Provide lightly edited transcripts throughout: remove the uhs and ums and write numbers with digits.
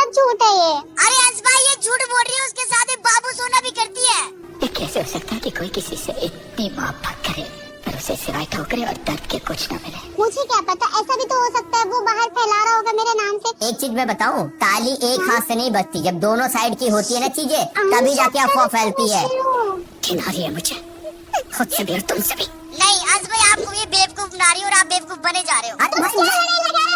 बहुत झूठ है ये। अरे अंश भाई ये झूठ बोल रही है, उसके साथ एक बाबू सोना भी करती है। ये कैसे हो सकता है कि कोई किसी से इतनी मोहब्बत करे पर उसे सिवाय ठोकरे और दर्द के कुछ न मिले। मुझे क्या पता, ऐसा भी तो हो सकता है वो बाहर फैला रहा होगा मेरे नाम से। एक चीज मैं बताऊं, ताली एक हाथ से नहीं बजती, जब दोनों साइड की होती है ना चीजें तभी जाके अफवाह फैलती है। घिन आ रही है मुझे खुद से भी और तुमसे भी। नहीं अंश भाई आपको ये बेवकूफ बना रही हो और आप बेवकूफ बने जा रहे हो। अरे भाई,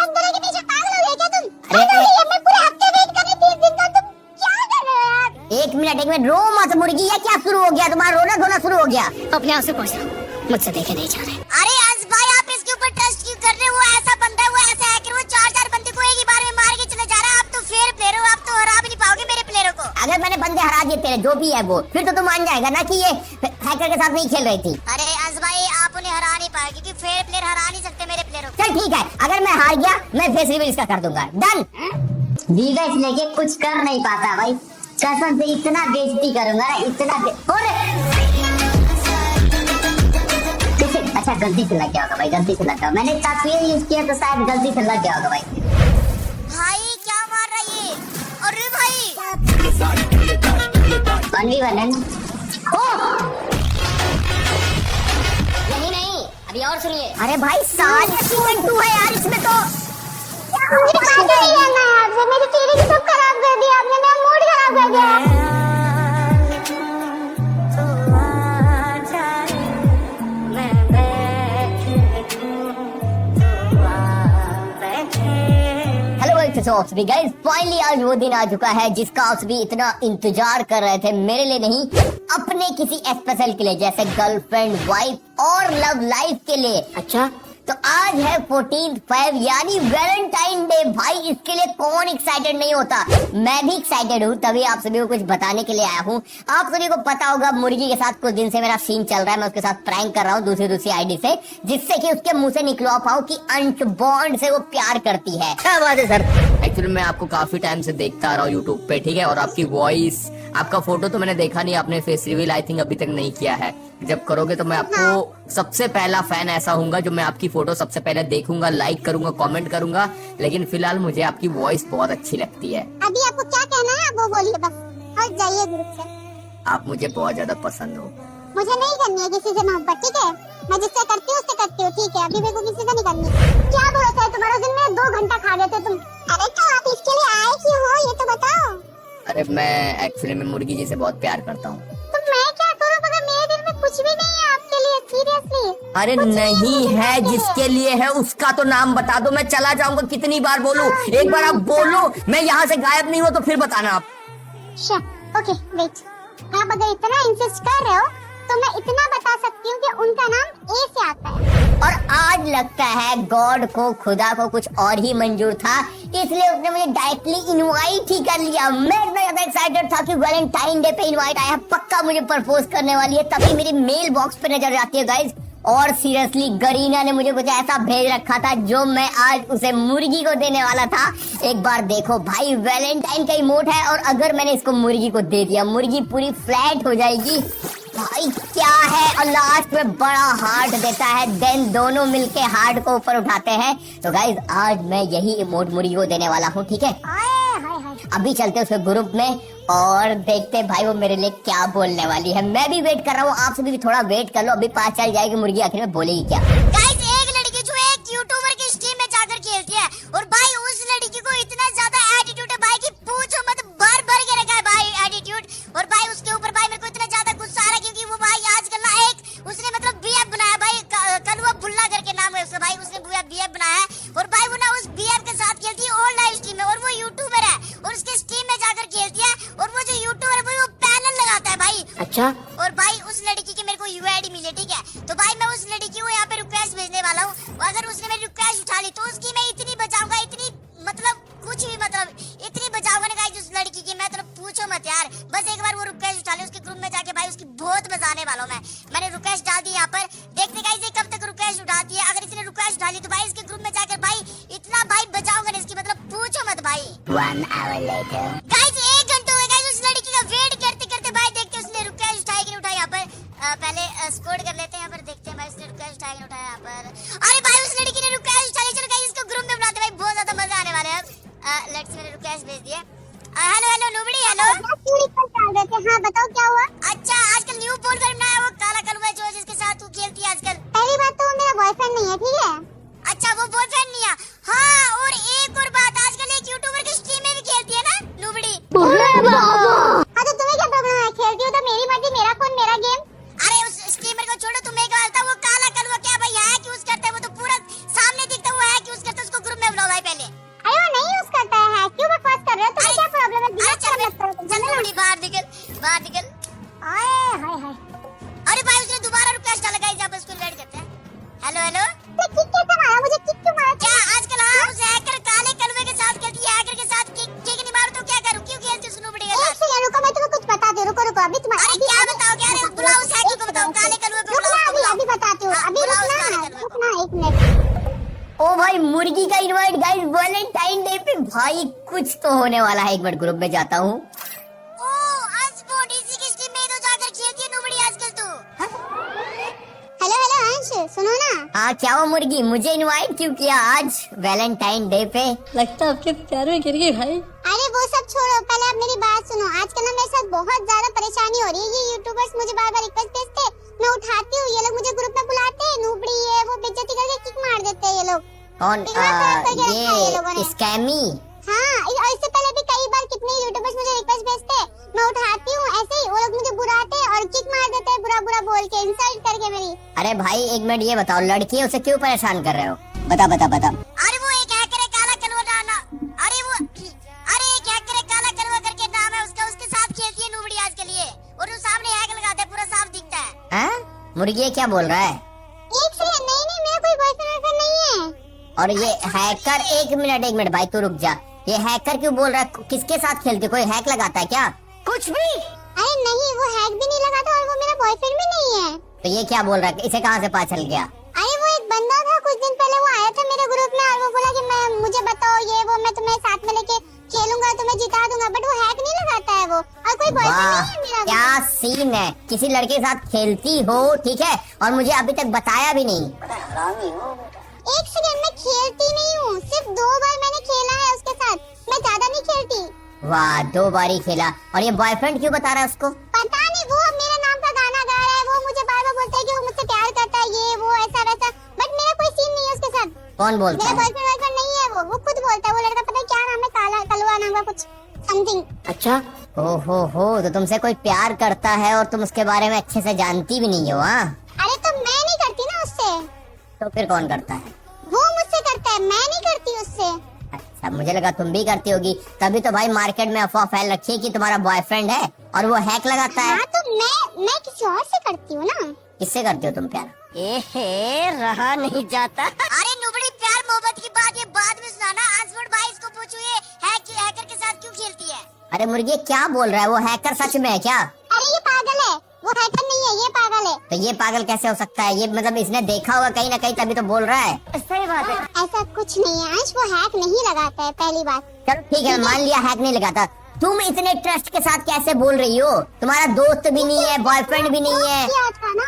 हम दोनों के पीछे पागल हो गए क्या तुम? अरे मैं पूरे हफ्ते वेट कर रही थी, 30 दिन का, तुम क्या कर रहे हो यार? एक मिनट रो मत मुर्गी, या क्या शुरू हो गया तुम्हारा रोना धोना शुरू हो गया? अपने आप से पूछ लो, मुझसे देखे नहीं जा रहे। अरे अंश भाई आप इसके ऊपर ट्रस्ट क्यों कर रहे हो? वो ऐसा बंदा है, वो ऐसा हैकर, वो 4-4 बंदे को एक ही बार में मार के चले जा रहा है। आप तो फेयर प्लेयर हो, आप तो हरा भी नहीं पाओगे मेरे प्लेयरों को। अगर मैंने बंदे हरा दिए तेरे जो भी है वो, फिर तो तुम मान जाएगा ना कि ये हैकर के साथ नहीं खेल रही थी। अरे अंश भाई आप उन्हें हरा नहीं पाए क्योंकि फेयर प्लेयर हरा नहीं सकते मेरे प्लेयरों को। चल ठीक है, अगर मैं हार गया मैं फेस रिवील इसका कर दूंगा, डन। वीवेस लेके कुछ कर नहीं पाता भाई, कसम से इतना बेइज्जती करूंगा ना, इतना अच्छा गलती से लग गया होगा भाई, गलती से लग गया। मैंने तस्वीर यूज किया तो शायद गलती से लग गया होगा भाई। भाई क्या मार रहा है ये? अरे भाई 1v1 है। नहीं अभी और सुनिए। अरे भाई साल सीजन 2 है यार, इसमें तो मुझे बात नहीं करना है आपसे, मेरी चेहरे की सब खराब कर दिया आपने, मेरा मूड खराब कर दिया। आप सभी गाइस, फाइनली आज वो दिन आ चुका है जिसका आप सभी इतना इंतजार कर रहे थे, मेरे लिए नहीं अपने किसी स्पेशल के लिए, जैसे गर्लफ्रेंड, वाइफ और लव लाइफ के लिए। अच्छा तो आज है 14 फेब यानी वैलेंटाइन डे। भाई इसके लिए कौन एक्साइटेड नहीं होता, मैं भी एक्साइटेड हूँ, तभी आप सभी को कुछ बताने के लिए आया हूँ। आप सभी को पता होगा मुर्गी के साथ कुछ दिन से मेरा सीन चल रहा है, मैं उसके साथ प्रैंक कर रहा हूँ दूसरी आईडी से, जिससे कि उसके मुंह से निकलवा पाऊँ कि अंश बॉन्ड से वो प्यार करती है। क्या बात है सर? एक्चुअली मैं आपको काफी टाइम से देखता आ रहा हूँ यूट्यूब पे, ठीक है, और आपकी वॉइस, आपका फोटो तो मैंने देखा नहीं, आपने फेस रिवील आई थिंक अभी तक नहीं किया है। जब करोगे तो मैं आपको सबसे पहला फैन ऐसा हूँगा जो मैं आपकी फोटो सबसे पहले देखूंगा, लाइक करूंगा, कमेंट करूंगा। लेकिन फिलहाल मुझे आपकी वॉइस बहुत अच्छी लगती है। अभी आपको क्या कहना है आप वो बोलिए बस, हट जाइए ग्रुप से। आप मुझे बहुत ज्यादा पसंद हो। मुझे नहीं करनी है किसी से मोहब्बत, ठीक है? मैं जिससे करती हूँ उससे करती हूँ, ठीक है? अभी मेरे को किसी से नहीं करनी। क्या भरोसा है तुम्हारा, दिन में 2 घंटा खा जाते तुम। अरे तो आप इसके लिए आए क्यों हो ये तो बताओ। अरे मैं एक्चुअली में मुर्गी जी से बहुत प्यार करता हूँ। तो मैं क्या करूँ मगर मेरे दिल में कुछ भी नहीं है आपके लिए, सीरियसली। अरे नहीं है, जिसके लिए है उसका तो नाम बता दो, मैं चला जाऊंगा। कितनी बार बोलूं? एक बार आप बोलो, मैं यहाँ से गायब नहीं हुआ तो फिर बताना आप। ओके वेट, आप अगर इतना इंसिस्ट कर रहे हो तो मैं इतना बता सकती हूँ कि उनका नाम ए से आता है। और आज लगता है गॉड को, खुदा को कुछ और ही मंजूर था, इसलिए उसने मुझे डायरेक्टली इनवाइट ही कर लिया। मैं इतना ज्यादा एक्साइटेड था कि वैलेंटाइन डे पे इनवाइट आया, पक्का मुझे प्रपोज करने वाली है, तभी मेरी मेल बॉक्स पे नजर आती है गाइस। और सीरियसली गरीना ने मुझे कुछ ऐसा भेज रखा था जो मैं आज उसे मुर्गी को देने वाला था। एक बार देखो भाई, वैलेंटाइन का इमोट है और अगर मैंने इसको मुर्गी को दे दिया, मुर्गी पूरी फ्लैट हो जाएगी। भाई क्या है, और लास्ट में बड़ा हार्ट देता है, देन दोनों मिलके हार्ट को ऊपर उठाते हैं। तो गाइज आज मैं यही इमोट मुर्गी को देने वाला हूँ, ठीक है? अभी चलते उसके ग्रुप में और देखते भाई वो मेरे लिए क्या बोलने वाली है। मैं भी वेट कर रहा हूँ, आप सभी भी थोड़ा वेट कर लो, अभी पता चल जाएगी मुर्गी आखिर में बोलेगी क्या। गाइस एक लड़की जो एक यूट्यूबर की स्ट्रीम में जाकर खेलती है और भाई उस लड़की को इतना ज्यादा एटीट्यूड है भाई कि पूछो मत, भर भर के रखा है भाई एटीट्यूड। और भाई उसके ऊपर भाई मेरे को इतना ज्यादा गुस्सा आ रहा है क्योंकि वो भाई आजकल ना एक उसने मतलब बीएफ बनाया भाई, कलुआ भुल्ला करके नाम है उसका भाई, उसने बीएफ बनाया है और भाई वो ना उस बीएफ के साथ खेलती है और लाइव स्ट्रीम में, और वो यूट्यूबर है और उसके स्ट्रीम में जाकर खेलती है और वो जो यूट्यूबर है वो पैनल लगाता है भाई। अच्छा और भाई उस लड़की की मेरे को यूआईडी मिली, ठीक है? तो भाई मैं उस लड़की को यहाँ पे रिक्वेस्ट भेजने वाला हूँ, अगर उसने मेरी रिक्वेस्ट उठा ली तो उसकी मैं इतनी बचाऊंगा, इतनी मतलब कुछ भी मतलब इतनी बचाऊंगा ना गाइस उस लड़की की, मैं तो पूछो मत यार। बस एक बार वो रिक्वेस्ट उठा ले उसके ग्रुप में जाके भाई, उसकी बहुत बचाने वाला हूँ मैं। मैंने रिक्वेस्ट डाल दी यहाँ पर, देखते गाइस ये कब तक रिक्वेस्ट उठाती है। अगर इसने रिक्वेस्ट उठा ली तो भाई इसके ग्रुप में जाकर भाई इतना भाई बचाऊंगा ना इसकी, मतलब पूछो मत भाई। 1 hour later गाइस 1 घंटा हो गया गाइस उस लड़की का वेट करते करते, भाई देखते उसने रिक्वेस्ट उठाई कि नहीं उठाई। यहाँ पर पहले स्कोर कर लेते हैं, यहाँ पर देखते हैं भाई उसने रिक्वेस्ट उठाया कि नहीं उठाया। यहाँ पर अरे भाई उस लड़की ने रिक्वेस्ट उठा ली, चलो गाइस इसको ग्रुप में बुलाते भाई, बहुत ज्यादा मजा आने वाला है। अब लेट्स मैंने रिक्वेस्ट भेज दिया चल नुबड़ी बाहर निकल। हाय हाय अरे भाई उसने दोबारा रिक्वेस्ट डाला गाइस, आप इसको इनवाइट करते हैं। हेलो हेलो किक कैसे मारा मुझे, किक क्यों मारा? क्या आजकल हाँ उस हैकर काले कलवे के साथ खेलती है, हैकर के साथ किक नहीं मारो तो क्या करूं, क्यों खेलती उस नुबड़ी के एक साथ? सेकंड रुको, मैं तुम्हें कुछ बता दूं, रुको अभी तुम्हारा अरे क्या बताओ, क्या रे बुलाओ उस हैकर को, बताओ काले कलवे पे बुलाओ उसको, बुलाओ। अभी बताती हूँ, हाँ, अभी बुलाओ उस रुकना काले कलवे को। एक मिनट। ओ भाई मुर्गी का इनवाइट गाइस वैलेंटाइन डे पे। भाई कुछ तो होने वाला है, एक मिनट ग्रुप में जाता हूँ। ओ आज इसी की स्ट्रीम में तो जाकर खेलती है नुबड़ी आजकल तू। हेलो हेलो अंश, सुनो ना। हाँ क्या हुआ मुर्गी, मुझे इनवाइट क्यों किया आज वैलेंटाइन डे पे? लगता है आपके प्यार में गिर गई भाई। अरे वो सब छोड़ो, पहले आप मेरी बात सुनो। आजकल ना मेरे साथ बहुत ज्यादा परेशानी हो रही है। ये यूट्यूबर्स मुझे बार बार रिक्वेस्ट भेजते हैं, मैं उठाती हूँ, ये लोग मुझे ग्रुप में बुलाते हैं, नुबड़ी है वो बेइज्जती करके किक मार देते हैं ये लोग। कौन? ये स्कैमी? हाँ, इससे पहले भी कई बार कितने यूट्यूबर्स मुझे रिक्वेस्ट भेजते हैं, मैं उठाती हूँ, ऐसे ही वो लोग मुझे बुलाते हैं और किक मार देते हैं, बुरा बुरा बोल के, इंसल्ट करके मेरी। अरे भाई एक मिनट ये बताओ, लड़की है उसे क्यों परेशान कर रहे हो? बता। अरे वो एक हैकर है काला कलवा नाम, अरे एक हैकर है काला कलवा करके नाम है उसका, उसके साथ खेलती है नुबड़ी आज के लिए, और वो सामने हैक लगाता है, पूरा साफ दिखता है। हाँ? मुर्गी ये क्या बोल रहा है? एक सेकंड, नहीं मेरा कोई बॉयफ्रेंड नहीं है। और ये हैकर, एक मिनट भाई तू रुक जा, ये हैकर क्यों बोल रहा है? किसके साथ खेलती? कोई हैक लगाता है क्या? कुछ भी। अरे नहीं, वो हैक भी नहीं लगाता और वो मेरा बॉयफ्रेंड भी नहीं है। तो ये क्या बोल रहा है? इसे कहाँ से पता चल गया? अरे वो एक बंदा था, कुछ दिन पहले वो आया था मेरे ग्रुप में और वो बोला कि मुझे बताओ ये वो, मैं तुम्हें साथ में लेके खेलूंगा, तुम्हें जिता दूंगा, बट वो हैक नहीं लगाता है वो, और कोई बॉयफ्रेंड नहीं है मेरा। क्या सीन है, किसी लड़के के साथ खेलती हो ठीक है, और मुझे अभी तक बताया भी नहीं। एक सेकंड, मैं खेलती नहीं हूँ, सिर्फ 2 बार मैंने खेला है उसके साथ, मैं ज्यादा नहीं खेलती। वाह 2 बार ही खेला, और ये बॉयफ्रेंड क्यों बता रहा है उसको? पता नहीं, वो मेरे नाम का गाना गा रहा है, वो मुझे बार बार बोलता है कि वो मुझसे प्यार करता है, ये वो ऐसा वैसा, बट मेरा कोई सीन नहीं है उसके साथ। कौन बोलता मेरा है? बॉयफ्रेंड नहीं है वो खुद बोलता है। वो लड़का पता है क्या नाम है, काला कलवा नाम का कुछ समथिंग। अच्छा हो, तो तुमसे कोई प्यार करता है और तुम उसके बारे में अच्छे से जानती भी नहीं हो? हाँ अरे तो मैं नहीं करती ना उससे, तो फिर कौन करता है? वो मुझसे करता है, मैं नहीं करती उससे। अच्छा मुझे लगा तुम भी करती होगी, तभी तो भाई मार्केट में अफवाह फैल रखी है कि तुम्हारा बॉयफ्रेंड है और वो हैक लगाता है। हाँ तो मैं किसी और से करती हूँ ना। किससे करती हो तुम प्यार? रहा नहीं जाता। अरे नुबड़ी प्यार मोहब्बत की बात ये बाद में सुनाना, आजमल भाई इसको पूछो ये हैकर के साथ क्यों खेलती है? अरे मुर्गी क्या बोल रहा है, वो हैकर सच में है क्या? अरे ये पागल है, वो हैकर नहीं है, ये पागल है। तो ये पागल कैसे हो सकता है? ये मतलब इसने देखा होगा कहीं ना कहीं तभी तो बोल रहा है। सही बात है। ऐसा कुछ नहीं है अंश, वो हैक नहीं लगाता है, पहली बात। चलो ठीक है मान लिया हैक नहीं लगाता, तुम इतने ट्रस्ट के साथ कैसे बोल रही हो? तुम्हारा दोस्त भी नहीं है, बॉयफ्रेंड भी नहीं है। किया था ना,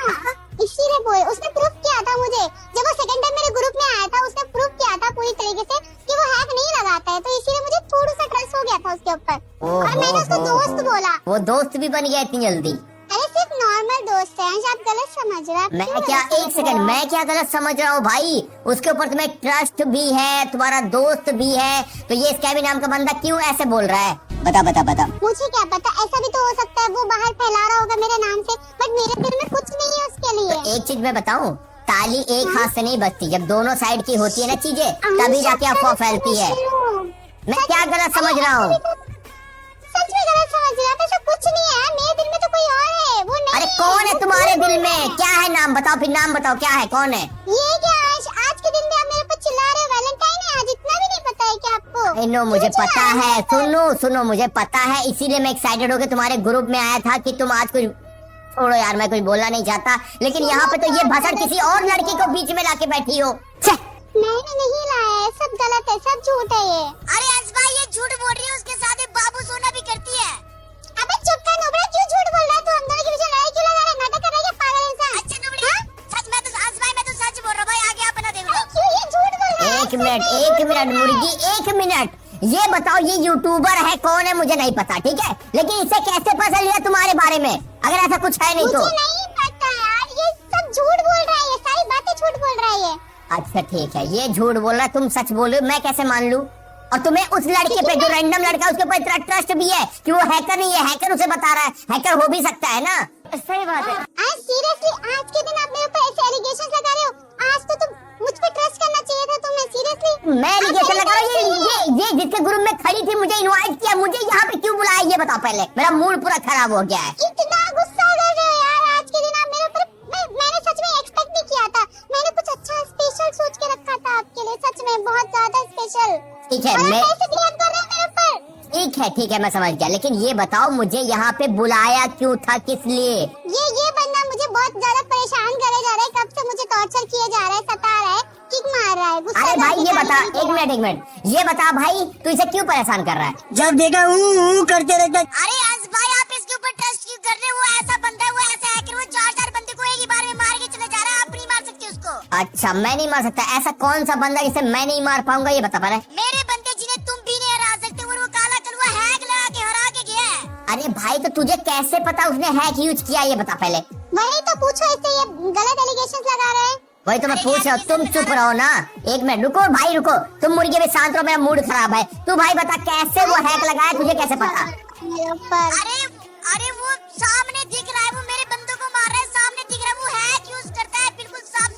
इसीलिए बोल, उसने प्रूफ किया था मुझे, जब वो सेकंड टाइम मेरे ग्रुप में आया था उसने प्रूफ किया था पूरी तरीके से कि वो हैक नहीं लगाता है, तो इसीलिए मुझे थोड़ा सा ट्रस्ट हो गया था उसके ऊपर। और मैंने उसको दोस्त बोला। वो दोस्त भी बन गया इतनी जल्दी? अरे सिर्फ नॉर्मल दोस्त है अंश, आप गलत समझ रहे हैं। मैं क्या, एक सेकंड, मैं क्या गलत समझ रहा हूँ भाई? उसके ऊपर तुम्हें ट्रस्ट भी है, तुम्हारा दोस्त भी है, तो ये स्कैमी नाम का बंदा क्यों ऐसे बोल रहा है? बता। मुझे क्या पता, ऐसा भी तो हो सकता है वो बाहर फैला रहा होगा मेरे नाम से, बट मेरे दिल में कुछ नहीं है उसके लिए। तो एक चीज मैं बताऊं, ताली एक हाथ से नहीं बजती, जब दोनों साइड की होती है ना चीजें तभी जाके अफवाह फैलती है। मैं क्या गलत समझ रहा हूँ? सच में गलत समझ रहा था, सब कुछ नहीं है मेरे दिल में, तो कोई और है, वो नहीं। अरे कौन है तुम्हारे दिल में? क्या है नाम बताओ, फिर नाम बताओ क्या है, कौन है? ये क्या आज के दिन में आप मेरे पर चिल्ला रहे हो? वैलेंटाइन है आज, इतना भी नहीं पता है क्या आपको? नो मुझे पता है, सुनो मुझे पता है, इसीलिए मैं एक्साइटेड होकर तुम्हारे ग्रुप में आया था कि तुम आज कुछ छोड़ो यार, मैं कुछ बोलना नहीं चाहता, लेकिन यहाँ पे तो ये भसड़ किसी और लड़की को बीच में लाके बैठी हो। मैंने नहीं लाया है, सब गलत है, सब झूठ है ये। अरे अंश भाई ये झूठ बोल रही है, उसके साथ एक बाबू सोना भी करती है। अबे चुप कर नुबड़ा, क्यों झूठ बोल रहा है तू? हम दोनों के बीच में लड़ाई क्यों लगा रहा है? नाटक कर रहा है क्या पागल इंसान? अच्छा नुबड़ी सच, मैं तो अंश भाई मैं तो सच बोल रहा हूँ भाई, आगे आप बना देख लो। क्यों ये झूठ बोल रहा है? एक मिनट मुर्गी, एक मिनट, ये बताओ ये यूट्यूबर है कौन है? मुझे नहीं पता ठीक है, लेकिन इसे कैसे पता चल गया तुम्हारे बारे में, अगर ऐसा कुछ है नहीं तो? मुझे नहीं पता यार, ये सब झूठ बोल रहा है, ये सारी बातें झूठ बोल रहा है ये। अच्छा ठीक है, ये झूठ बोल रहा है, तुम सच बोल रहे हो, मैं कैसे मान लूं? और तुम्हें उस लड़के पे, जो रैंडम लड़का है उसके ऊपर इतना ट्रस्ट भी है कि वो हैकर नहीं है, हैकर उसे बता रहा है, हैकर हो भी सकता है ना? सही बात है। आज सीरियसली आज के दिन आप मेरे ऊपर ऐसे एलिगेशंस लगा रहे हो? आज तो तुम मुझ पे ट्रस्ट करना चाहिए था तुम्हें, सीरियसली। मैं एलिगेशन लगा रहा हूँ? ये जिसके ग्रुप में खड़ी थी, मुझे इनवाइट किया, मुझे यहाँ पे क्यों बुलाया ये बताओ पहले, मेरा मूड पूरा खराब हो गया है। इतना गुस्सा कर रहे हो यार आज के दिन आप मेरे ऊपर। मैंने सच में एक्सपेक्ट नहीं किया था। मैंने कुछ अच्छा स्पेशल सोच के रखा था आपके लिए, सच में बहुत ज्यादा स्पेशल। ठीक है, और मैं आप कैसे बिहेव कर रहे हो मेरे ऊपर? ठीक है मैं समझ गया, लेकिन ये बताओ मुझे यहाँ पे बुलाया क्यों था, किस लिए? ये बंदा मुझे बहुत ज्यादा परेशान करे जा रहा है, कब से मुझे टॉर्चर किए जा रहा है, सता रहा है, किक मार रहा है, गुस्सा अरे भाई ये बता, दिखाने के लिए। एक मिनट, ये बता भाई तू इसे क्यों परेशान कर रहा है? जब देखा करते रहता। अरे आज भाई आप इसके ऊपर ट्रस्ट क्यों कर रहे हो? वो ऐसा बंदा है, वो ऐसा हैकर, वो 4 बंदे को एक ही बार में मार के चले जा रहा है। आप नहीं मार सकते उसको। अच्छा मैं नहीं मार सकता? ऐसा कौन सा बंदा जिसे मैं नहीं मार पाऊंगा, ये बता पहले। मेरे बंदे जिन्हें तुम भी नहीं हरा सकते, और वो काला कलवा हैक लगा के हरा के गया है। अरे भाई तो तुझे कैसे पता उसने हैक यूज किया, ये बता पहले। वही तो पूछो इससे, ये गलत एलिगेशंस लगा रहे हैं। वही तो मैं पूछ रहा हूँ, तुम चुप रहो ना। एक मिनट रुको भाई रुको, तुम मुर्गे भी शांत रहो, मेरा मूड खराब है। तू भाई बता कैसे वो हैक लगाया, तुझे कैसे पता? मेरे ऊपर अरे वो सामने दिख रहा है, वो मेरे बंदों को मार रहा है, सामने दिख रहा है, वो हैक यूज करता है बिल्कुल साफ।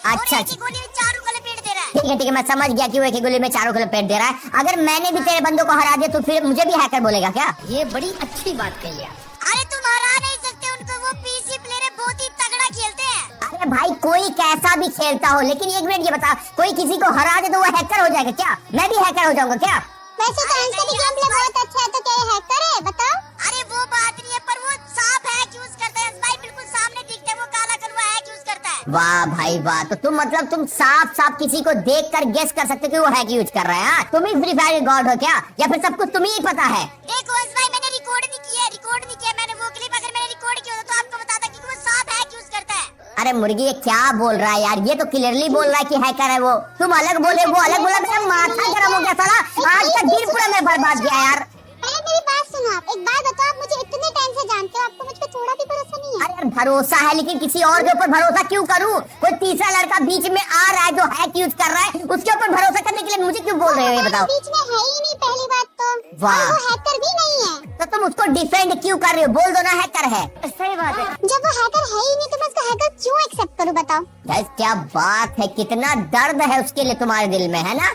अच्छा, और एक ही गोली में 4 को लपेट दे रहा है। ठीक है मैं समझ गया कि वो एक ही गोली में 4 को लपेट दे रहा है। अगर मैंने भी तेरे बंदों को हरा दिया तो फिर मुझे भी हैकर बोलेगा क्या? ये बड़ी अच्छी बात कही है। अरे तुम हरा नहीं सकते उनको, वो पीसी प्लेयर है, बहुत ही तगड़ा खेलते हैं। अरे भाई कोई कैसा भी खेलता हो, लेकिन एक मिनट ये बता, कोई किसी को हरा दे तो वो हैकर हो जाएगा क्या? मैं भी हैकर हो जाऊंगा क्या? वैसे तो इनका भी गेम प्ले बहुत अच्छा है, तो क्या ये हैकर है बताओ? अरे वो बात नहीं है, पर वो साफ हैक यूज करता है भाई, बिल्कुल सामने दिखता है, वो काला कलवा हैक यूज करता है। वाह भाई वाह, तो तुम मतलब तुम साफ किसी को देख कर गेस कर सकते हो कि वो हैक यूज कर रहा है? हाँ? तुम ही फ्री फायर गॉड हो क्या, या फिर सब कुछ तुम्हें ही पता है? देखो भाई मैंने रिकॉर्ड नहीं किया, मैंने वो क्लिप अगर मैंने रिकॉर्ड किया होता तो आपको बताता कि वो साफ हैक यूज करता है। अरे मुर्गी ये क्या बोल रहा है यार, ये तो क्लियरली बोल रहा है कि हैकर है वो। तुम अलग बोले वो अलग बोला, मेरा माथा गर्म हो गया साला। आज का दिन पूरा मैं बर्बाद किया यार। अरे मेरी बात सुनो, आप एक बात बताओ, आप मुझे इतने टाइम से जानते हो, आपको मुझ पे थोड़ा भी भरोसा नहीं है? अरे यार भरोसा है, लेकिन किसी और के ऊपर भरोसा क्यों करूं? कोई तीसरा लड़का बीच में आ रहा है जो हैक यूज कर रहा है, उसके ऊपर भरोसा करने के लिए मुझे क्यों बोल रहे हो, ये बताओ? बीच में है ही नहीं पहली बात तो, वाह। और वो हैकर भी नहीं है। तो तुम उसको डिफेंड क्यों कर रहे हो? बोल दो ना हैकर है। सही बात है। जब वो हैकर है ही नहीं तो मैं उसको हैकर क्यों एक्सेप्ट करूं बताओ? गाइस क्या बात है, कितना दर्द है उसके लिए तुम्हारे दिल में, है ना?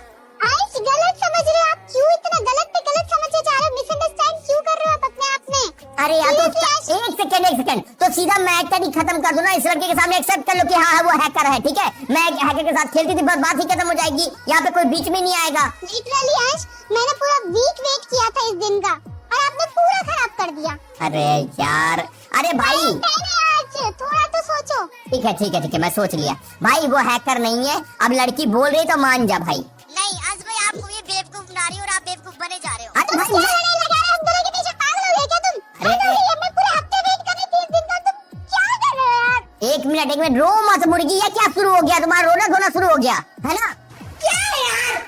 आइस गलत समझ रहे हो आप, क्यों इतना गलत पे गलत समझे जा रहे हो? मिसअंडरस्टैंड क्यों कर रहे हो आप अपने आप में? अरे यार तो एक सेकंड तो सीधा मैटर ही खत्म कर दो ना, इस लड़के के सामने एक्सेप्ट कर लो कि हाँ वो हैकर है, ठीक है? मैं हैकर के साथ खेलती थी, बस बात ही खत्म हो जाएगी, यहाँ पे कोई बीच में नहीं आएगा। लिटरली आइस मैंने पूरा वीक वेट किया था इस दिन का, और आपने पूरा खराब कर दिया। अरे यार, अरे भाई आज थोड़ा तो सोचो। ठीक है मैं सोच लिया भाई, वो हैकर नहीं है। अब लड़की बोल रही तो मान जा भाई। नहीं आज भाई आपको ये बेवकूफ बना रही हो, और आप बेवकूफ बने जा रहे हो। अरे भाई क्या लड़ाई लगा रहे हो? हम दोनों के पीछे पागल हो गए क्या तुम? अरे- पागल हो गए, मैं पूरे हफ्ते वेट कर रही थी इस दिन का, तुम क्या कर रहे हो यार? एक मिनट रो मत मुर्गी, ये क्या शुरू हो गया? तुम्हारा रोना धोना शुरू हो गया है ना? क्या यार?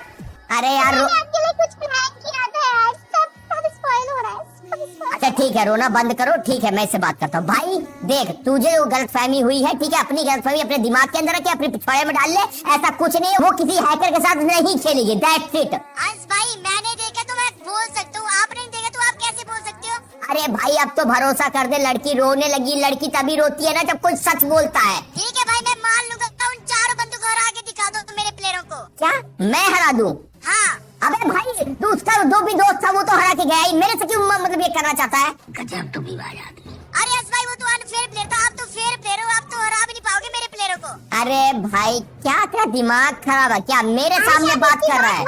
अरे यार मैंने आपके लिए कुछ प्लान किया था यार, सब स्पॉइल हो रहा है, सब spoil। अच्छा ठीक है, रोना बंद करो, ठीक है मैं इससे बात करता हूँ। भाई देख, तुझे वो गलतफहमी हुई है, ठीक है? अपनी गलतफहमी अपने दिमाग के अंदर रख, अपने पिछवाड़े में डाल ले। ऐसा कुछ नहीं है, वो किसी हैकर के साथ नहीं खेलेगी, दैट्स इट। आज भाई मैंने देखा तो मैं बोल सकता हूँ, आपने नहीं देखा तो आप कैसे बोल सकते हो? अरे भाई अब तो भरोसा कर दे, लड़की रोने लगी। लड़की तभी रोती है ना जब कोई सच बोलता है। ठीक है भाई मैं मान लूंगा, उन 4 बंदों को हरा के दिखा दो तो मेरे प्लेयरों को। क्या मैं हरा दूं? हाँ अबे भाई तो उसका जो भी दोस्त था वो तो हरा के गया ही, मेरे से क्यों मतलब ये करना चाहता है? गजब तुम ही बात आदमी। अरे आज भाई वो तो अनफेयर प्लेयर था, आप तो फेयर प्लेयर हो, आप तो हरा भी नहीं पाओगे मेरे प्लेयरों को। अरे भाई क्या तेरा दिमाग खराब है क्या? मेरे सामने बात कर रहा है।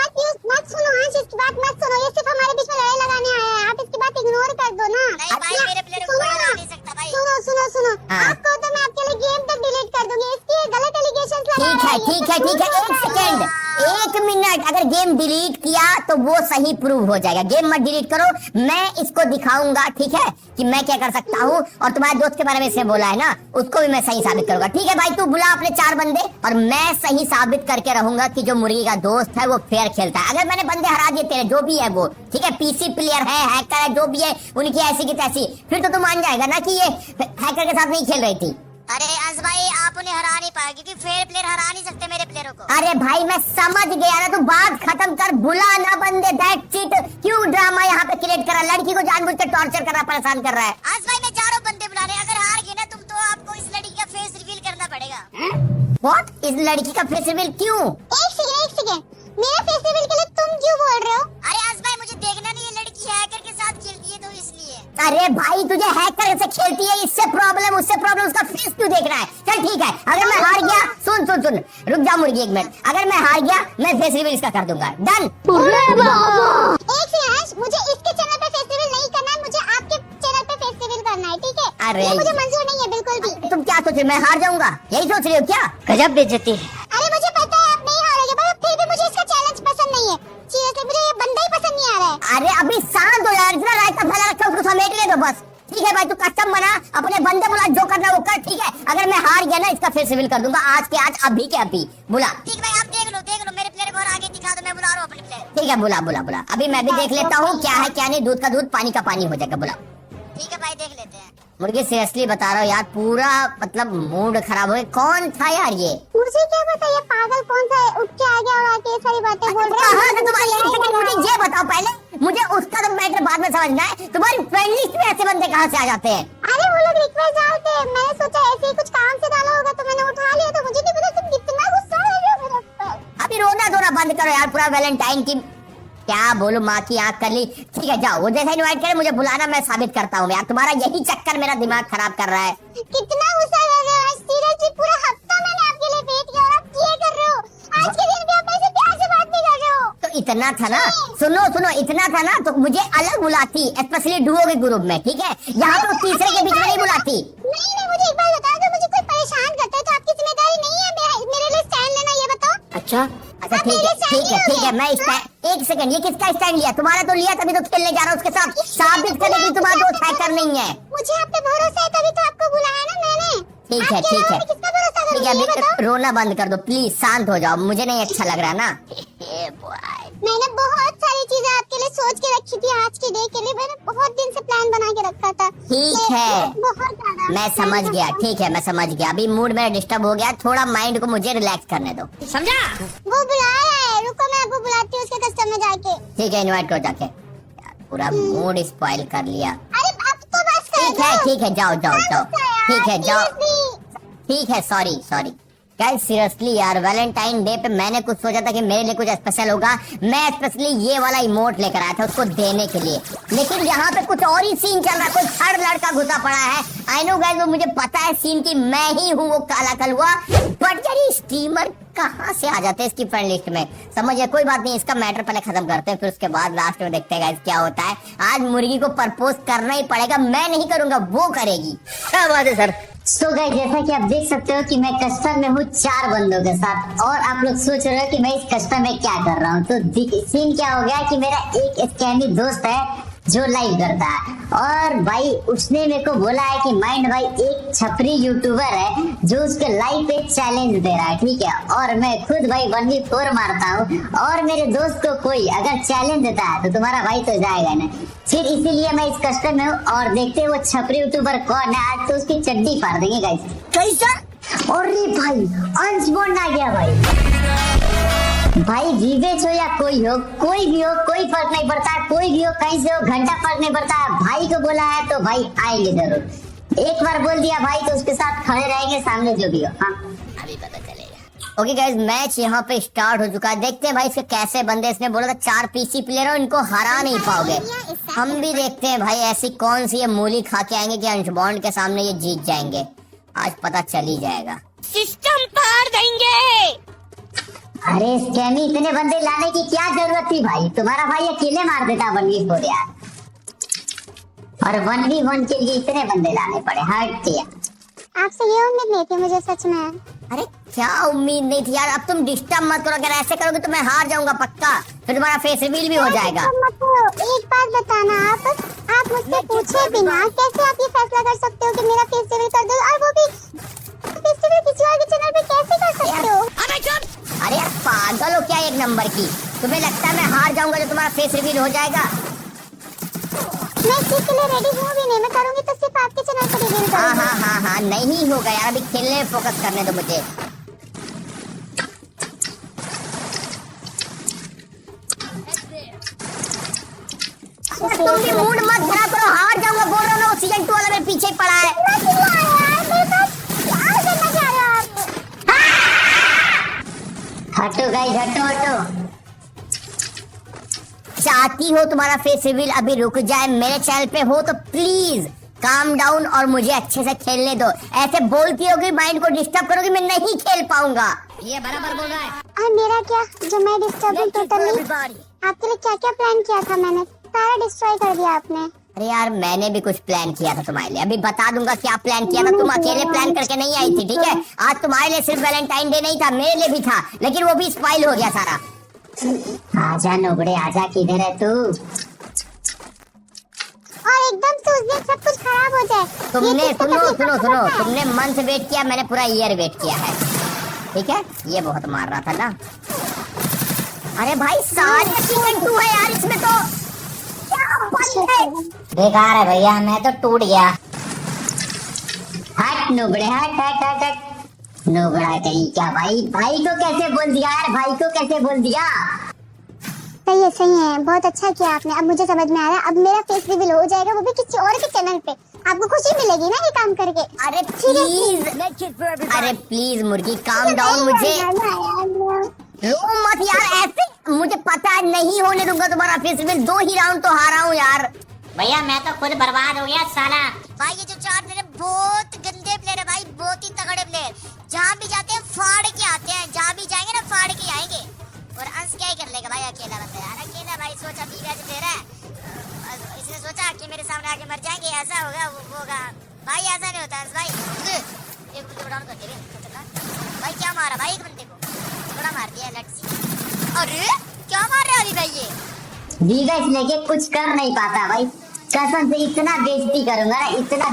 मत सुनो आज इसकी बात मत सुनो, ये सिर्फ हमारे बीच में लड़ाई लगाने आया है, आप इसकी बात इग्नोर कर दो ना। नहीं भाई मेरे प्लेयरों को कोई हरा नहीं सकता भाई। सुनो हाँ। आपको तो मैं आपके लिए गेम तक डिलीट कर दूंगी, इसकी गलत एलिगेशंस लगा ठीक रहा है ये। ठीक है ठीक है, एक सेकेंड, एक मिनट। अगर गेम डिलीट किया तो वो सही प्रूव हो जाएगा। गेम मत डिलीट करो, मैं इसको दिखाऊंगा, ठीक है? कि मैं क्या कर सकता हूँ। और तुम्हारे दोस्त के बारे में इसने बोला है ना, उसको भी मैं सही साबित करूंगा। ठीक है भाई, तू बुला अपने 4 बंदे, और मैं सही साबित करके रहूंगा कि जो मुर्गी का दोस्त है वो फेयर खेलता है। अगर मैंने बंदे हरा दिए तेरे, जो भी है वो, ठीक है? पीसी प्लेयर है, हैकर है, जो भी है, उनकी ऐसी की तैसी, फिर तो तू मान जाएगा ना कि ये हैकर के साथ नहीं खेल रही थी। अरे आज भाई आप उन्हें हरा नहीं पाएंगे, क्योंकि फेयर प्लेयर हरा नहीं सकते मेरे प्लेयरों को। अरे भाई मैं समझ गया ना, तू बात खत्म कर, बुला ना बंदे, दैट्स इट। क्यों ड्रामा यहाँ पे क्रिएट करा? लड़की को जानबूझ कर टॉर्चर कर रहा, परेशान कर रहा है। आज भाई मैं 4 बंदे बुला रहे, अगर हार गए ना तुम तो आपको इस लड़की का फेस रिवील करना पड़ेगा। व्हाट? इस लड़की का फेस रिवील क्यों? एक सेकंड, मेरा फेस रिवील के लिए तुम क्यों बोल रहे हो? अरे आज भाई मुझे देखना नहीं, ये लड़की हैकर के साथ खेलती है तो इसलिए अरे भाई तुझे हैकर से खेलती है, इससे प्रॉब्लम उससे प्रॉब्लम, उसका फेस क्यों देख रहा है? चल ठीक है, अगर मैं हार गया, सुन सुन सुन, रुक जा मुर्गी एक मिनट, अगर मैं हार गया मैं फेस रिवील इसका कर दूंगा, डन। एक सेकंड, मुझे इसके चैनल पे फेस रिवील नहीं करना है, मुझे आपके चैनल पे फेस रिवील करना है, ठीक है? अरे ये मुझे मंजूर नहीं है बिल्कुल भी। तुम क्या सोच रहे हो, मैं हार जाऊंगा, यही सोच रही हो क्या? गजब बेइज्जती है। अरे मुझे पता है आप नहीं हारोगे, पर फिर भी मुझे इसका चैलेंज पसंद नहीं है। सीरियसली मुझे ये बंदा ही पसंद नहीं आ रहा है। अरे अभी शांत हो यार, इतना रायता फैला रखा उसको समेट ले दो बस, ठीक है भाई? तू कस्टम बना, अपने बंदे बुला, जो करना वो कर, ठीक है? अगर मैं हार गया ना, इसका फेस रिवील कर दूंगा आज के आज, अभी के अभी। बुला। ठीक भाई, आप देख लो मेरे प्लेयर को और आगे दिखा दो, मैं बुला रहा हूँ अपने प्लेयर। ठीक है, बुला बुला बुला, अभी मैं भी देख लेता हूँ क्या है क्या नहीं, दूध का दूध पानी का पानी हो जाएगा, बुला। ठीक है भाई, देख लेते हैं। मुर्गी सीरियसली बता रहा हूँ यार, पूरा मतलब मूड खराब हो गया। कौन था यार ये? मुझे क्या पता ये पागल कौन सा है, उठ के आ गया और आके ये सारी बातें बोल रहा कहाँ से तुम्हारी, एक सेकंड मुझे ये बताओ पहले, मुझे उसका तो मैटर बाद में समझना है, तुम्हारी फ्रेंड लिस्ट में ऐसे बंदे कहाँ से आ जाते हैं? अरे वो लोग रिक्वेस्ट डालते हैं, मैंने सोचा ऐसे ही कुछ काम से डाला होगा तो मैंने उठा लिया, तो मुझे नहीं पता तुम कितना गुस्सा हो रहे हो मेरे ऊपर। अभी रोना धोना बंद करो यार, पूरा वैलेंटाइन की क्या बोलूं, माँ की आंख कर ली। ठीक है जाओ, वो जैसा इनवाइट करे मुझे बुलाना, मैं साबित करता हूँ यार, तुम्हारा यही चक्कर मेरा दिमाग खराब कर रहा है। कितना गुस्सा कर रहे हो आज, सीरियसली पूरा हफ्ता मैंने आपके लिए वेट किया और आप ये कर रहे हो, आज के दिन भी आप ऐसे प्यार से बात नहीं कर रहे हो। तो इतना था ना, सुनो सुनो, इतना था ना तो मुझे अलग बुलाती, स्पेशली डुओ के ग्रुप में, ठीक है? यहाँ तो तीसरे के बीच में नहीं बुलाती। नहीं, मुझे एक बार बता दो, मुझे कोई परेशान करता है तो आपकी जिम्मेदारी नहीं है मेरे लिए स्टैंड लेना, ये बताओ। अच्छा अच्छा, ठीक है ठीक है ठीक है, मैं एक सेकंड, ये किसका स्टैंड लिया? तुम्हारा तो लिया, तभी तो खेलने जा रहा हूँ उसके साथ, साबित करने की तुम्हारा दोस्त हैकर नहीं है। मुझे आप पे भरोसा है तभी तो आपको बुलाया ना मैंने। ठीक है ठीक है किसका भरोसा ठीक करूंगी, है, ये बताओ। अभी रोना बंद कर दो प्लीज, शांत हो जाओ, मुझे नहीं अच्छा लग रहा ना। मैंने बहुत सारी चीजें आपके लिए सोच के रखी थी, आज के डे के लिए मैंने बहुत दिन से प्लान बना के रखा था। ठीक है, बहुत ज्यादा मैं समझ गया, ठीक है मैं समझ गया, अभी मूड मेरा डिस्टर्ब हो गया, थोड़ा माइंड को मुझे रिलैक्स करने दो, समझा? वो बुला रहा है, रुको मैं आपको बुलाती हूँ उसके कस्टम में जाके। ठीक है इनवाइट करो जाके। यार पूरा मूड स्पॉइल कर लिया। अरे अब तो बस कर ठीक है जाओ जाओ जाओ, ठीक है जाओ, Seriously। ठीक है, सॉरी सॉरी गाइस, सीरियसली यार वैलेंटाइन डे पे मैंने कुछ सोचा था कि मेरे लिए कुछ स्पेशल होगा, मैं स्पेशली ये वाला इमोट लेकर आया था उसको देने के लिए, लेकिन यहाँ पे कुछ और ही सीन चल रहा है, कोई थर्ड लड़का घुसा पड़ा है। आई नो गाइस, वो मुझे पता है सीन की मैं ही हूँ वो काला कलुआ, बट यार ये स्टीमर कहाँ से आ जाते हैं इसकी फ्रेंड लिस्ट में, समझिए। कोई बात नहीं, इसका मैटर पहले खत्म करते हैं, फिर उसके बाद लास्ट में देखते हैं गाइस क्या होता है। आज मुर्गी को प्रपोज करना ही पड़ेगा, मैं नहीं करूंगा वो करेगी। क्या बात है सर? सो गाइस, जैसा कि आप देख सकते हो कि मैं कस्टम में हूँ 4 बंदों के साथ, और आप लोग सोच रहे हो कि मैं इस कस्टम में क्या कर रहा हूँ। तो सीन क्या हो गया कि मेरा एक स्कैमी दोस्त है जो लाइव करता है, और भाई उसने मेरे को बोला है कि माइंड भाई एक छपरी यूट्यूबर है जो उसके लाइव पे चैलेंज दे रहा है, ठीक है? और मैं खुद भाई 1v4 मारता हूँ, और मेरे दोस्त को कोई अगर चैलेंज देता है तो तुम्हारा भाई तो जाएगा ना। फिर इसीलिए मैं इस कस्टम में हूँ, और देखते हैं वो छपरी यूट्यूबर कौन है, आज तो उसकी चड्डी फाड़ देंगे गाइस। कैसा? अरे भाई अनस्पॉन आ गया भाई विवेच हो या कोई हो, कोई भी हो, कोई फर्क नहीं पड़ता, कोई भी हो, कहीं से हो, घंटा फर्क नहीं पड़ता। भाई को बोला है तो भाई आएंगे जरूर, एक बार बोल दिया भाई तो उसके साथ खड़े रहेंगे, सामने जो भी हो। हाँ अभी पता चलेगा। ओके गाइस, मैच यहाँ पे स्टार्ट हो चुका है, देखते हैं भाई इसके कैसे बंदे, इसने बोला था 4 पीसी प्लेयर हो, इनको हरा नहीं पाओगे। हम भी देखते हैं भाई ऐसी कौन सी ये मूली खा के आएंगे कि अंशबॉन्ड के सामने ये जीत जाएंगे, आज पता चल ही जाएगा। सिस्टम फाड़ देंगे। अरे स्कैमी, इतने बंदे लाने की क्या जरूरत थी भाई, तुम्हारा भाई अकेले मार देता 1v4 यार, और 1v1 के लिए इतने बंदे लाने पड़े, हट किया। आपसे ये उम्मीद नहीं थी मुझे सच में। अरे क्या उम्मीद नहीं थी यार, अब तुम डिस्टर्ब मत करो, अगर ऐसे करोगे तो मैं हार जाऊंगा पक्का, फिर तुम्हारा फेस रिवील भी हो जाएगा। एक बात बताना, आप मुझसे पूछे बिना कैसे आप ये फैसला कर सकते हो कि मेरा फेस रिवील कर दो, और वो भी फेस रिवील किसी और के चैनल पे कैसे कर सकते हो? अरे यार पागल हो क्या एक नंबर की, तुम्हें लगता है मैं हार जाऊंगा जो तुम्हारा फेस रिवील हो जाएगा? मैं इस चीज के लिए रेडी हूँ भी नहीं, मैं करूंगी तो सिर्फ आपके चैनल पे रिवील करूंगी। हाँ नहीं होगा यार, अभी खेलने में फोकस करने दो मुझे। तुम भी मूड मत खराब करो, हार जाऊंगा बोल रहा हूँ ना, वो सीजन 2 वाला मेरे पीछे ही पड़ा है। हटो गाइस, हटो हटो। चाहती हो तुम्हारा फेस रिवील अभी रुक जाए, मेरे चैनल पे हो तो प्लीज काम डाउन और मुझे अच्छे से खेलने दो। ऐसे बोलती होगी, माइंड को डिस्टर्ब करोगी, मैं नहीं खेल पाऊंगा। ये बराबर बोल रहा है। और मेरा क्या, जो मैं डिस्टर्ब हूँ टोटली। आपके लिए क्या क्या प्लान किया था मैंने, सारा डिस्ट्रॉय कर दिया आपने। अरे यार मैंने भी कुछ प्लान किया था तुम्हारे लिए, अभी बता दूंगा क्या प्लान किया था। तुम अकेले प्लान करके नहीं आई थी, ठीक है। आज तुम्हारे लिए सिर्फ वैलेंटाइन डे नहीं था, मेरे लिए भी था, लेकिन वो भी स्पॉइल हो गया सारा। आजा नोबड़े आजा, किधर है तू? और एकदम से उस दिन सब कुछ खराब हो जाए। तुमने सुनो, तुमने मंथ वेट किया, मैंने पूरा ईयर वेट किया है, ठीक है। ये बहुत मार रहा था ना। अरे भाई सारे अचीवमेंट तू है यार इसमें तो। बेकार है भैया, मैं तो टूट गया। हट नोबड़े, हट हट हट हट। नोबड़ा कहीं क्या भाई, भाई को कैसे बोल दिया यार, भाई को कैसे बोल दिया? सही है, बहुत अच्छा किया आपने। अब मुझे समझ में आ रहा है, अब मेरा फेस रिवील हो जाएगा, वो भी किसी और के चैनल पे। आपको खुशी मिलेगी ना ये काम करके। अरे प्लीज मुर्गी काम डाउन, मुझे रो मत यार ऐसे। मुझे पता है नहीं होने दूंगा तुम्हारा फेस रिवील। 2 ही राउंड तो हारा हूँ यार। भैया मैं तो खुद बर्बाद हो गया साला। भाई ये जो 4 प्लेयर बहुत गंदे प्लेयर है भाई, बहुत ही तगड़े प्लेयर। जहाँ भी जाते हैं फाड़ के आते हैं, जहाँ भी जाएंगे ना फाड़ के आएंगे। और अंश क्या ही कर लेगा भाई, अकेला बंदा यार, अकेला भाई। सोचा बीवी प्लेयर है, इसने सोचा कि मेरे सामने आके मर जाएंगे, ऐसा होगा वो होगा। भाई ऐसा नहीं होता अंश भाई। एक बंदे को डाउन कर दिया भाई। क्या मारा भाई, एक बंदे को थोड़ा मार दिया, लेट्स सी। अरे क्या मार रहे अली भाई ये? वीवेस लेके कुछ कर नहीं पाता भाई, कसम से इतना बेइज्जती करूंगा ना, इतना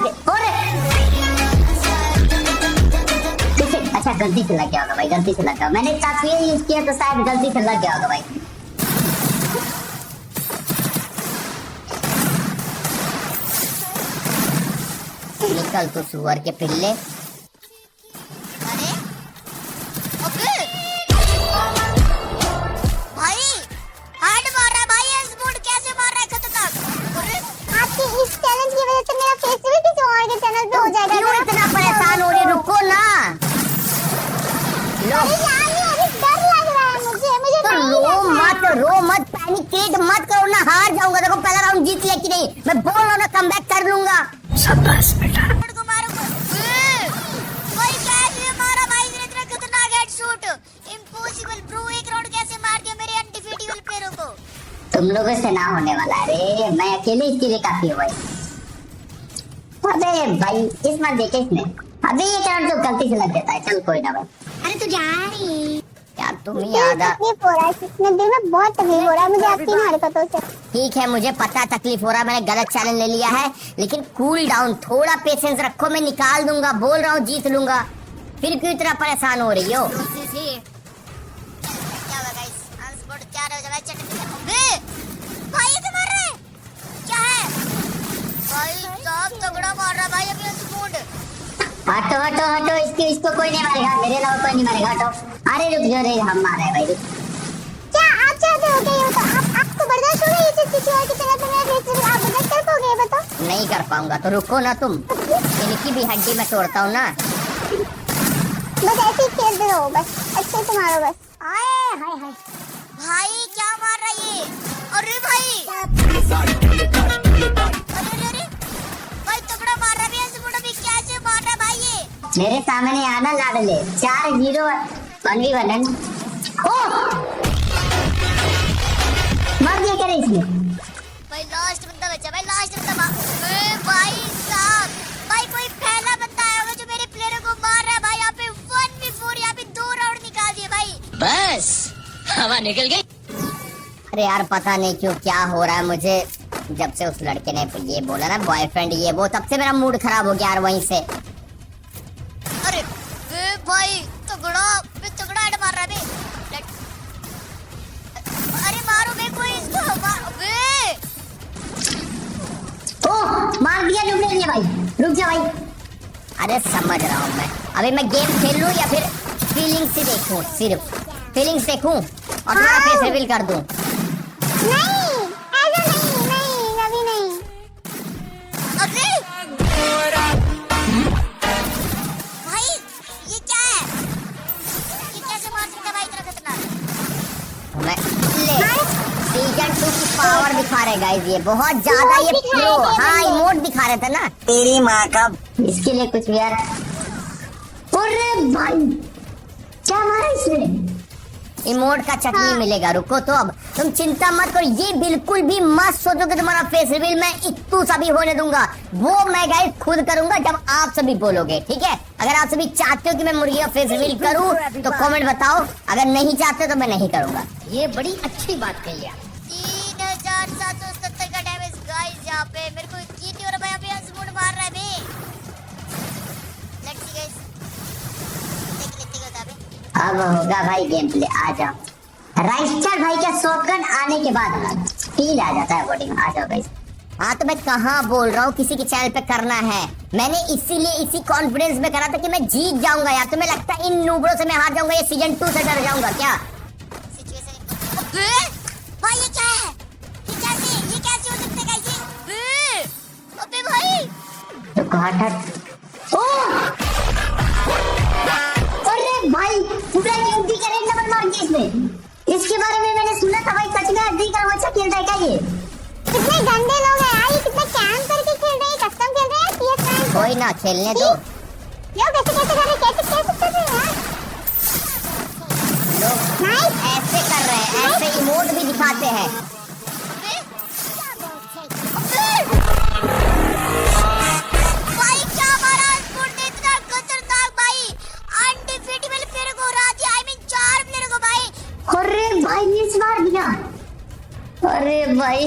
अच्छा गलती से लग गया होगा भाई, गलती से लग गया। मैंने तस्वीर यूज किया तो शायद गलती से लग गया होगा भाई। निकल तू सुअर के पिल्ले। अरे ओके भाई हार्ड मार रहा है भाई, इस बूट कैसे मार रहा है खतरनाक। अरे आपकी इस चैलेंज की वजह से मेरा फेस रिवील किसी और के चैनल पे हो जाएगा। क्यों इतना परेशान हो रही, रुको ना। लो अरे यार ये अभी डर लग रहा है मुझे तो नहीं रो मत पैनिक क्रिएट मत करो ना। हार जाऊंगा, देखो पहला राउंड जीत लिया कि नहीं, मैं बोल रहा हूँ ना कमबैक कर लूंगा। शाबाश बेटा। को मारूंगा। भाई कैसे मारा भाई ने, इतना खतरनाक हेडशॉट। इम्पॉसिबल ब्रो, एक राउंड कैसे मार दिया मेरे अनडिफीटेबल प्लेयरों को। तुम लोगों से ना होने वाला है रे, मैं अकेले इसके लिए काफी हूँ भाई। अबे भाई इस बार देखे इसने, अबे ये टर्न तो गलती से लग जाता है। चल कोई ना भाई। अरे तू जा रही यार तुम ही आधा। तकलीफ हो रहा है, कितने दिल में बहुत तकलीफ हो रहा है मुझे आपकी इन हरकतों से। ठीक है मुझे पता तकलीफ हो रहा है, मैंने गलत चैनल ले लिया है, लेकिन कूल डाउन, थोड़ा पेशेंस रखो, मैं निकाल दूंगा, बोल रहा हूँ जीत लूंगा। फिर क्यों इतना परेशान हो रही हो? क्या होगा गाइस, अनस्पॉट क्या हो जाएगा चटनी। बे भाई ये मार रहा है क्या है भाई साहब, तगड़ा मार रहा भाई अभी अनस्पॉट। हटो हटो हटो, इसको कोई नहीं मारेगा, मेरे अलावा कोई नहीं मारेगा। हटो। अरे रुक जाओ रे, हम मार रहे हैं भाई। क्या आप चाहते हो क्या ये बताओ? आपको बर्दाश्त हो रहा है ये चीज किसी और की चैनल पे मेरा फेस रिवील? आप बर्दाश्त कर पाओगे ये बताओ? नहीं कर पाऊंगा तो रुको ना तुम, इनकी भी हड्डी मैं तोड़ता हूँ ना। बस ऐसे ही खेलते रहो, बस अच्छे से मारो बस। हाय हाय हाय। भाई क्या मार रहा है ये? अरे भाई अरे भाई तगड़ा मार रहा है अनस्पॉट, अभी कैसे मार रहा है भाई ये? मेरे सामने आना लाडले, 4-0 1v1 मार दिया करे इसने। भाई लास्ट बंदा बचा भाई, लास्ट बंदा भाई साहब। भाई कोई पहला बंदा आया होगा जो मेरे प्लेयर को मार रहा है भाई। यहाँ पे 1v4, यहाँ पे 2 राउंड निकाल दिए भाई। बस हवा निकल गई। अरे यार पता नहीं क्यों क्या हो रहा है मुझे, जब से उस लड़के ने ये बोला ना बॉयफ्रेंड ये वो, तब से मेरा मूड खराब हो गया यार वहीं से। अरे भाई तगड़ा हेड मार रहा है बे। अरे मारो बे कोई इसको बे। ओह मार दिया डुबले ने भाई, रुक जा भाई। अरे समझ रहा हूँ मैं, अभी मैं गेम खेल लूँ या फिर फीलिंग्स ही देखूँ, सिर्फ फीलिंग्स देखूँ और तुम्हारा फेस रिवील कर दूँ। नहीं ऐसा नहीं, अभी नहीं। अरे भाई ये क्या है, ये कैसे मार सकता है भाई इतना खतरनाक? मैं ले सीजन 2 की पावर दिखा रहे गाइस, ये बहुत ज्यादा ये दिखा प्रो। रहे थे हाँ बंदे। इमोट दिखा रहे थे ना। तेरी माँ का। इसके लिए कुछ भी यार। अरे भाई क्या मारा इसने? इमोट का चटनी मिलेगा, रुको तो अब तुम चिंता मत करो। ये बिल्कुल भी मत सोचो कि तुम्हारा फेस रिवील मैं इतू सा भी होने दूंगा। वो मैं गाइस खुद करूंगा जब आप सभी बोलोगे, ठीक है। अगर आप सभी चाहते हो कि मैं मुर्गी का फेस रिवील करूं तो कमेंट बताओ, अगर नहीं चाहते तो मैं नहीं करूंगा। ये बड़ी अच्छी बात कही है। 3770 का डैमेज गाइस यहाँ पे। मेरे को यकीन नहीं हो रहा भाई, अभी अजमूड मार रहा है बे। लेट्स सी गाइस, देख लेते हैं अभी। अब होगा भाई गेम प्ले। आ जाओ राइस्टर भाई का शॉटगन आने के बाद फील आ जाता है बॉडी में। आ जाओ गाइस। हाँ तो मैं कहाँ बोल रहा हूँ किसी के चैनल पे करना है। मैंने इसीलिए इसी कॉन्फिडेंस में करा था कि मैं जीत जाऊंगा यार। तुम्हें लगता है इन नूबड़ों से मैं हार जाऊंगा? ये सीजन 2 से डर जाऊंगा क्या? सिचुएशन भाई ये क्या है? ये कैसे हो सकता है गाइस? अबे भाई तो हट। ओ अरे भाई पूरा एमडी का रेड नंबर मार दिया इसने। इसके बारे में मैंने सुना था भाई, सच में एमडी का अच्छा खेलता है क्या ये? कितने गंदे लोग हैं यार, ये कितने कैंप करके खेल रहे हैं, कस्टम खेल रहे हैं, PS रैंक। कोई ना खेलने दो। लोग कैसे कर रहे हैं, कैसे कर रहे हैं यार। लोग ऐसे कर रहे हैं, ऐसे इमोट भी दिखाते हैं। भाई क्या मारा स्पोर्ट ने, इतना खतरनाक भाई। अनडिफीटेबल प्लेयर को हरा दिया। आई मीन 4 प्लेयर को भाई। अरे भाई मिस मार दिया। अरे भाई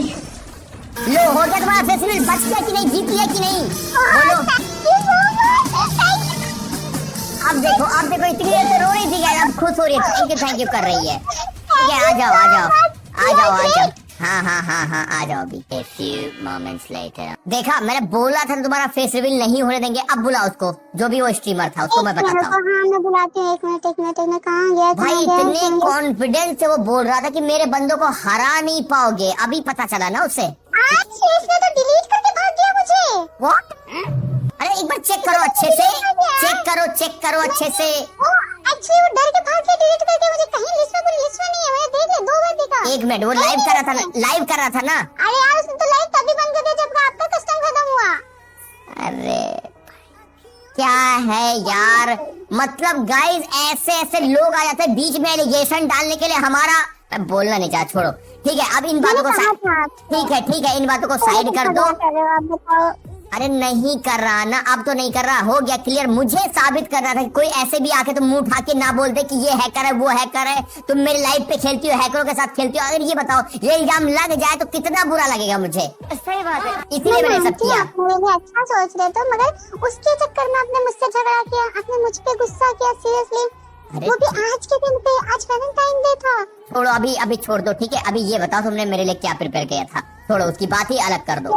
लो हो गया तुम्हारा फेस्टिवल। बच गया कि नहीं, जीत लिया कि नहीं, बोलो। अब देखो इतनी देर से रो रही थी गाइस, अब खुश हो रही है, थैंक यू कर रही है। ठीक है आ जाओ। हाँ आ जाओ अभी। A few moments later। देखा मैंने बोला था तुम्हारा फेस रिवील नहीं होने देंगे। अब बुला उसको, जो भी वो स्ट्रीमर था उसको मैं बताता हूँ। हाँ मैं बुलाती हूँ। एक मिनट कहाँ गया? भाई इतने कॉन्फिडेंस से वो बोल रहा था कि मेरे बंदों को हरा नहीं पाओगे। अभी पता चला ना उसे। आज इसने तो डिलीट करके भाग गया मुझे। What? अरे एक बार चेक करो अच्छे से, चेक करो अच्छे से। वो एक्चुअली वो डर के भाग के डिलीट करके मुझे कहीं लिस्ट में नहीं है। मैंने देख लिया, 2 बार देखा। एक मिनट, वो लाइव कर रहा था ना। अरे यार उसने तो लाइव तभी बंद कर दिया जब आपका कस्टम खत्म हुआ। अरे क्या है यार, मतलब गाइस ऐसे लोग आ जाते हैं बीच में एलिगेशन डालने के लिए। हमारा मैं बोलना नहीं चाहता, छोड़ो। ठीक है अब इन बातों को ठीक है इन बातों को साइड कर दो। आप बताओ। अरे नहीं कर रहा ना, अब तो नहीं कर रहा, हो गया क्लियर। मुझे साबित करना था कि कोई ऐसे भी आके तुम मुंह उठा के ना बोल दे कि ये हैकर है वो हैकर है। तुम मेरे लाइव पे खेलती हो, हैकरों के साथ खेलती हो। अगर ये बताओ ये इल्जाम लग जाए तो कितना बुरा लगेगा मुझे। सही बात है। इसीलिए मैंने सब किया। आप अच्छा सोच रहे थे, मगर उसके चक्कर में आपने मुझसे झगड़ा किया, आपने मुझ पे गुस्सा किया सीरियसली। अरे वो भी आज के दिन पे, आज वैलेंटाइन डे था। छोड़ो अभी छोड़ दो, ठीक है। अभी ये बताओ तुमने मेरे लिए क्या प्रिपेयर किया था, छोड़ो उसकी बात ही अलग कर दो।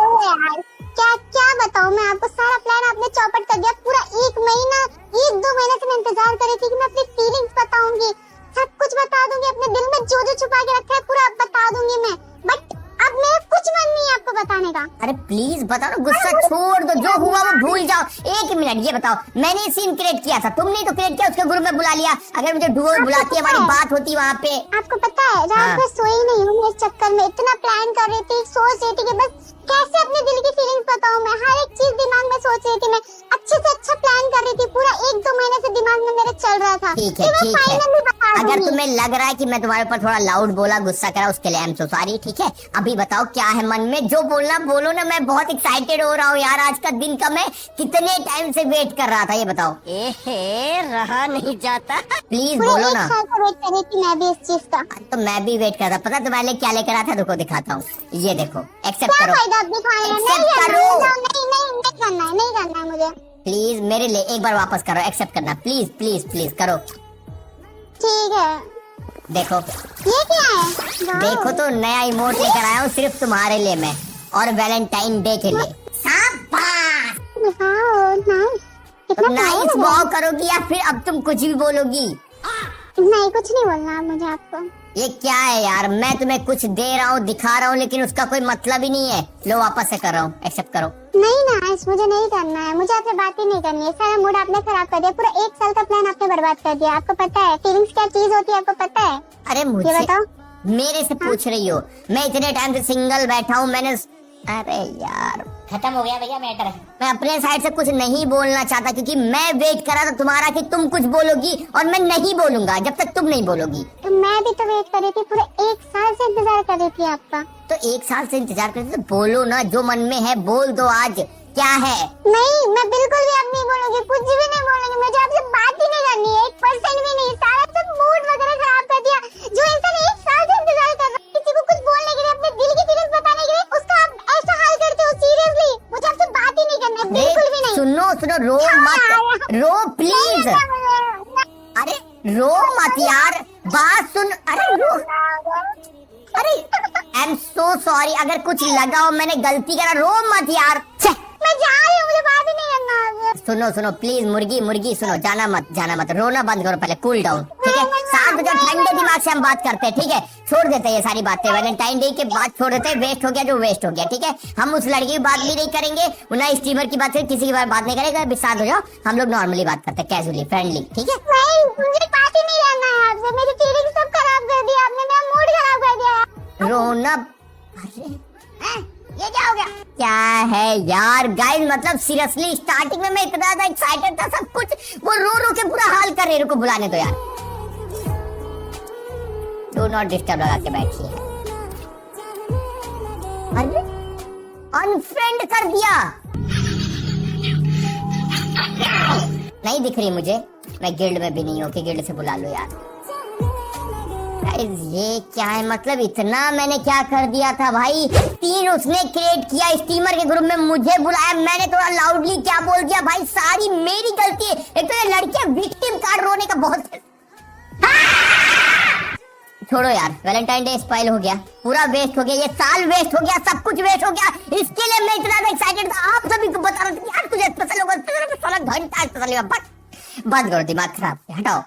यार क्या बताऊं मैं आपको, सारा प्लान आपने चौपट कर दिया। पूरा 1 महीना 1-2 महीने से मैं इंतजार कर रही थी कि मैं अपनी फीलिंग्स बताऊंगी, सब कुछ बता दूंगी, अपने दिल में जो छुपा के रखा है पूरा बता दूंगी मैं। बट अब मेरा कुछ मन नहीं है आपको बताने का। अरे प्लीज बताओ ना, गुस्सा छोड़ दो, जो हुआ वो भूल जाओ। एक मिनट ये बताओ, मैंने सीन क्रिएट किया था, तुमने तो क्रिएट किया, उसके ग्रुप में बुला लिया। अगर मुझे डुओ बुलाती हमारी बात होती वहाँ पे। आपको पता है रात में सोई नहीं हूँ, इस चक्कर में इतना प्लान कर रही थी, सोच रही थी कि बस कैसे अपने दिल की फीलिंग्स बताऊं। मैं हर एक चीज दिमाग में सोच रही थी, मैं अच्छे से अच्छा प्लान कर रही थी, पूरा 1-2 महीने से दिमाग में मेरे चल रहा था। ठीक है अगर तुम्हें लग रहा है कि मैं तुम्हारे ऊपर थोड़ा लाउड बोला, गुस्सा करा, उसके लिए आई एम सो सॉरी। ठीक है अभी बताओ क्या है मन में, जो बोलना बोलो ना। मैं बहुत एक्साइटेड हो रहा हूँ यार, आज का दिन का मैं कितने टाइम से वेट कर रहा था, ये बताओ। रहा नहीं जाता। प्लीज बोलो ना। वेट कर रही थी मैं भी इस चीज का। तो मैं भी वेट कर रहा, पता तुम्हारे लिए क्या लेकर आया था, रुको दिखाता हूँ। ये देखो, एक्सेप्ट करो। नहीं करना है मुझे। प्लीज मेरे लिए एक बार वापस करो, एक्सेप्ट करना प्लीज प्लीज प्लीज करो। ठीक है देखो ये क्या है? देखो तो नया इमोट लेकर आया हूँ सिर्फ तुम्हारे लिए मैं, और वैलेंटाइन डे के लिए। शाबाश। तुम नाइस वाव करोगी या फिर अब तुम कुछ भी बोलोगी? नहीं कुछ नहीं बोलना मुझे आपको। ये क्या है यार, मैं तुम्हें कुछ दे रहा हूँ, दिखा रहा हूँ, लेकिन उसका कोई मतलब ही नहीं है। लो वापस से कर रहा हूँ, एक्सेप्ट करो। नहीं ना मुझे नहीं करना है, मुझे आपसे बात ही नहीं करनी है। सारा मूड आपने खराब कर दिया, पूरा 1 साल का प्लान आपने बर्बाद कर दिया। आपको पता है फीलिंग्स क्या चीज होती है, आपको पता है? अरे ये मुझे बताओ। मेरे से पूछ रही हो? मैं इतने टाइम से सिंगल बैठा हूँ, मैंने अरे यार खत्म हो गया भैया मैटर। मैं अपने साइड से कुछ नहीं बोलना चाहता क्योंकि मैं वेट कर रहा था तुम्हारा कि तुम कुछ बोलोगी और मैं नहीं बोलूंगा जब तक तुम नहीं बोलोगी। तो मैं भी तो वेट कर रही थी, पूरे 1 साल से इंतजार कर रही थी आपका। तो 1 साल से इंतजार करते तो बोलो ना, जो मन में है बोल दो। आज क्या है? नहीं, मैं बिल्कुल भी अब नहीं बोलूंगी, कुछ भी नहीं बोलूंगी। मुझे आपसे बात ही नहीं करनी है, 1% भी नहीं। सारा सब मूड वगैरह खराब कर दिया। जो इंसान 1 साल से इंतजार कर रहा है किसी को कुछ बोलने के लिए, अपने दिल की फीलिंग्स बताने के लिए, उसका आप ऐसा हाल करते हो। सीरियसली मुझे आपसे बात ही नहीं करना है, बिल्कुल भी नहीं। सुनो सुनो, रो मत, रो प्लीज। अरे रो मत यार, बात सुन। अरे रो, अरे आई एम सो सॉरी अगर कुछ लगा हो, मैंने गलती करा, रो मत यार। मैं जा रही हूँ, मुझे बात ही नहीं करना। सुनो सुनो प्लीज, मुर्गी सुनो, जाना मत, रोना बंद करो, पहले कूल डाउन, ठीक है? शांत हो जाओ, ठंडे दिमाग से हम बात करते हैं, ठीक है? छोड़ देते हैं ये सारी बातें, वैलेंटाइन डे के बाद छोड़ देते हैं। वेस्ट हो गया जो वेस्ट हो गया, ठीक है? हम उस लड़की की बात भी नहीं करेंगे, ना स्ट्रीमर की बात, किसी की बात नहीं करेंगे। शांत हो जाओ, हम लोग नॉर्मली बात करते हैं, कैजुअली, फ्रेंडली, ठीक है? नहीं, मुझे बात ही नहीं करना है आपसे। मेरी फीलिंग्स सब खराब कर दिया आपने, मेरा मूड खराब कर दिया। रोना, अरे ये क्या हो गया? क्या है यार गाइस, मतलब सीरियसली स्टार्टिंग में मैं इतना ज्यादा एक्साइटेड था, सब कुछ वो रो के पूरा हाल कर रहे। रुको बुलाने दो यार। डू नॉट डिस्टर्ब लगा के बैठिए। अरे अनफ्रेंड कर दिया। नहीं दिख रही मुझे, मैं गिल्ड में भी नहीं हूँ कि गिल्ड से बुला लो यार। ये क्या है, मतलब इतना मैंने क्या कर दिया था भाई? 3 उसने क्रिएट किया स्टीमर के ग्रुप में, मुझे बुलाया, मैंने थोड़ा लाउडली क्या बोल दिया भाई, सारी मेरी गलती है। एक तो ये लड़कियां विक्टिम कार्ड रोने का बहुत छोड़ो यार, वैलेंटाइन डे स्पॉइल हो गया, पूरा वेस्ट हो गया, ये साल वेस्ट हो गया, सब कुछ वेस्ट हो गया। इसके लिए मैं इतना एक्साइटेड था, आप सभी को बता रहा था कि यार तुझे स्पेशल होगा, बंद करो, दिमाग खराब, हटाओ।